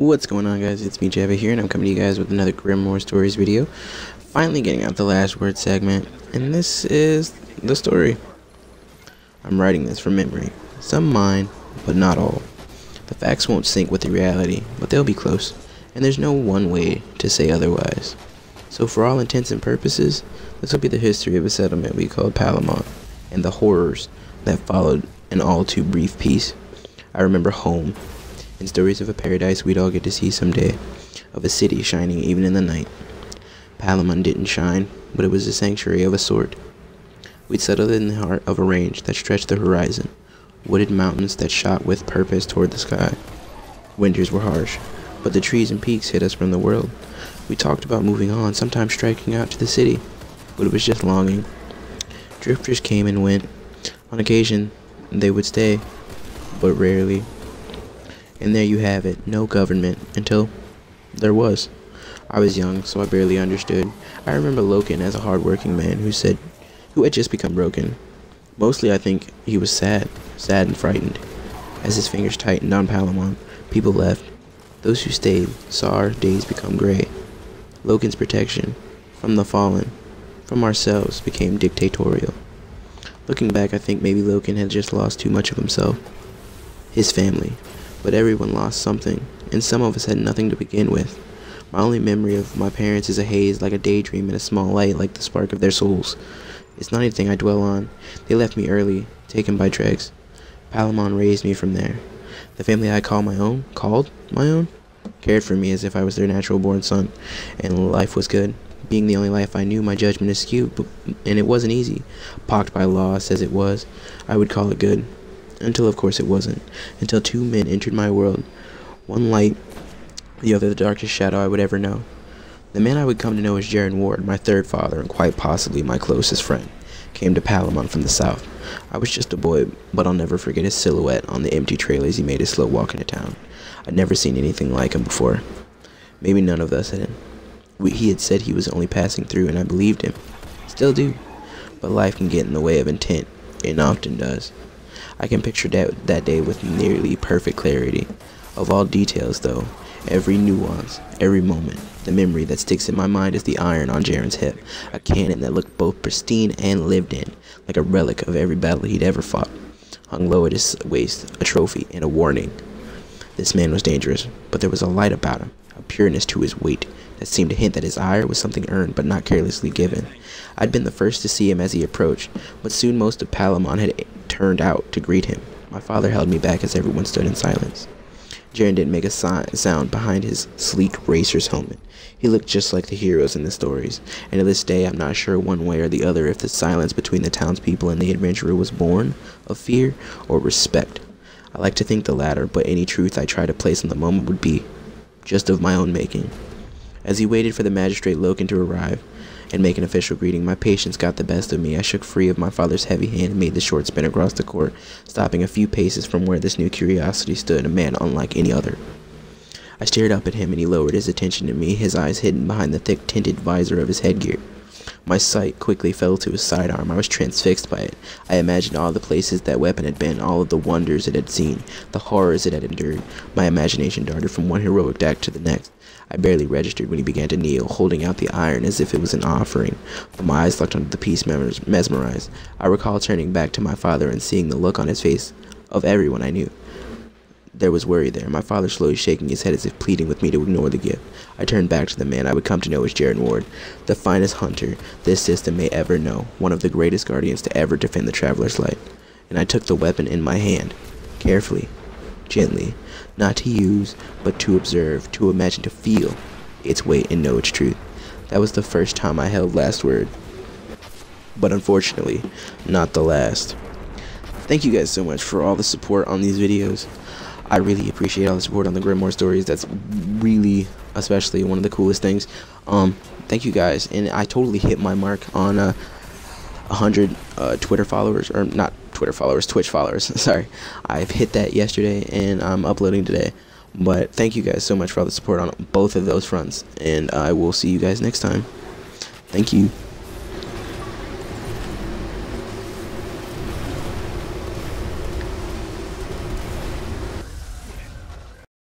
What's going on, guys? It's me, Java here, and I'm coming to you guys with another Grimoire Stories video. Finally getting out the last word segment, and this is the story. I'm writing this from memory. Some mine, but not all. The facts won't sync with the reality, but they'll be close, and there's no one way to say otherwise. So for all intents and purposes, this will be the history of a settlement we called Palamon, and the horrors that followed an all too brief peace. I remember home, and stories of a paradise we'd all get to see someday, of a city shining even in the night. Palamon didn't shine, but it was a sanctuary of a sort. We'd settled in the heart of a range that stretched the horizon, wooded mountains that shot with purpose toward the sky. Winters were harsh, but the trees and peaks hid us from the world. We talked about moving on, sometimes striking out to the city, but it was just longing. Drifters came and went. On occasion, they would stay, but rarely. And there you have it, no government, until there was. I was young, so I barely understood. I remember Loken as a hard-working man who had just become broken. Mostly I think he was sad and frightened. As his fingers tightened on Palamon, people left. Those who stayed saw our days become gray. Loken's protection, from the fallen, from ourselves, became dictatorial. Looking back, I think maybe Loken had just lost too much of himself. His family. But everyone lost something, and some of us had nothing to begin with. My only memory of my parents is a haze like a daydream and a small light like the spark of their souls. It's not anything I dwell on. They left me early, taken by dregs. Palamon raised me from there. The family I called my own, cared for me as if I was their natural-born son, and life was good. Being the only life I knew, my judgment is skewed, and it wasn't easy. Pocked by loss as it was, I would call it good. Until, of course, it wasn't. Until two men entered my world. One light, the other the darkest shadow I would ever know. The man I would come to know as Jaren Ward, my third father, and quite possibly my closest friend, came to Palamon from the south. I was just a boy, but I'll never forget his silhouette on the empty trail as he made his slow walk into town. I'd never seen anything like him before. Maybe none of us had. He had said he was only passing through, and I believed him. Still do. But life can get in the way of intent. It often does. I can picture that day with nearly perfect clarity. Of all details, though, every nuance, every moment, the memory that sticks in my mind is the iron on Jaren's hip, a cannon that looked both pristine and lived in, like a relic of every battle he'd ever fought, hung low at his waist, a trophy and a warning. This man was dangerous, but there was a light about him, a pureness to his weight, that seemed to hint that his ire was something earned but not carelessly given. I'd been the first to see him as he approached, but soon most of Palamon had turned out to greet him. My father held me back as everyone stood in silence. Jaren didn't make a sound behind his sleek racer's helmet. He looked just like the heroes in the stories, and to this day I'm not sure one way or the other if the silence between the townspeople and the adventurer was born of fear or respect. I like to think the latter, but any truth I try to place in the moment would be just of my own making. As he waited for the magistrate Loken to arrive and make an official greeting, my patience got the best of me. I shook free of my father's heavy hand and made the short spin across the court, stopping a few paces from where this new curiosity stood, a man unlike any other. I stared up at him, and he lowered his attention to me, his eyes hidden behind the thick tinted visor of his headgear. My sight quickly fell to his sidearm. I was transfixed by it. I imagined all the places that weapon had been, all of the wonders it had seen, the horrors it had endured. My imagination darted from one heroic act to the next. I barely registered when he began to kneel, holding out the iron as if it was an offering, but my eyes locked onto the piece, mesmerized. I recall turning back to my father and seeing the look on his face of everyone I knew. There was worry there, my father slowly shaking his head as if pleading with me to ignore the gift. I turned back to the man I would come to know as Jaren Ward, the finest hunter this system may ever know, one of the greatest guardians to ever defend the Traveler's Light. And I took the weapon in my hand, carefully, gently, not to use, but to observe, to imagine, to feel its weight and know its truth. That was the first time I held last word, but unfortunately, not the last. Thank you guys so much for all the support on these videos. I really appreciate all the support on the Grimoire stories. That's really, especially, one of the coolest things. Thank you guys, and I totally hit my mark on 100 Twitter followers, or not Twitter followers, Twitch followers. Sorry, I've hit that yesterday, and I'm uploading today. But thank you guys so much for all the support on both of those fronts, and I will see you guys next time. Thank you.